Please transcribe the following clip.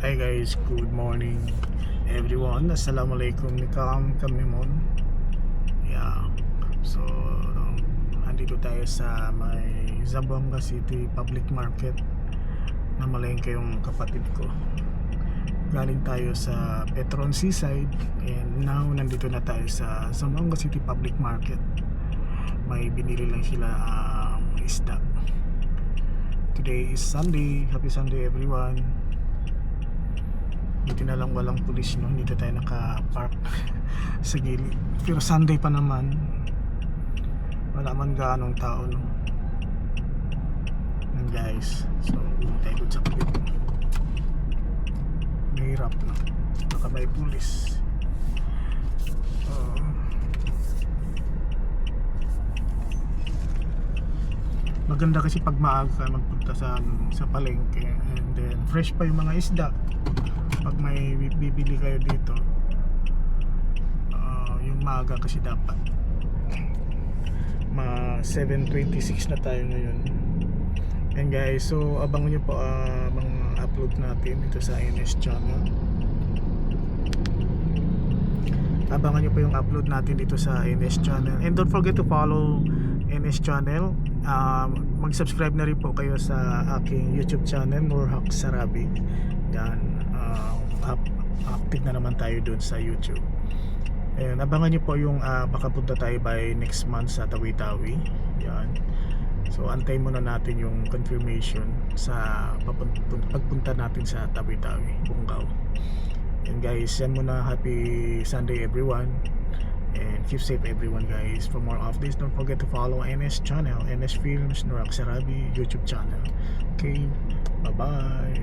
Hi guys, good morning everyone. Assalamualaikum nikam kami mon. Yeah. So, andito tayo sa may Zamboanga City Public Market. Namalengke yung kapatid ko. Galing tayo sa Petron Seaside and now nandito na tayo sa Zamboanga City Public Market. May binili lang sila isda. Today is Sunday. Happy Sunday everyone. Dito na lang walang pulis, no? Dito tayo naka-park sa gilid. Pero Sunday pa naman, wala man gaanong tao, no? And guys, so tayo sa kapit. Mahirap, no? Baka may pulis. Maganda kasi pag maaga ka magpunta sa palengke, and then fresh pa yung mga isda. Pag may bibili kayo dito, yung maaga kasi dapat. 7:26 na tayo ngayon. And guys, so abangan nyo po mga upload natin dito sa NS channel. Abangan nyo po yung upload natin dito sa NS channel. And don't forget to follow NS channel. Mag-subscribe na rin po kayo sa aking YouTube channel, Nurhak Sarabi. Yan. Active na naman tayo doon sa YouTube. And abangan nyo po yung baka punta tayo by next month sa Tawi-Tawi. Yan. So antay muna natin yung confirmation sa pagpunta natin sa Tawi-Tawi, Bungaw. And guys, yan muna. Happy Sunday everyone. And keep safe everyone guys. For more updates, don't forget to follow NS channel, NS Films, Nurhak Sarabi YouTube channel. Okay, bye bye.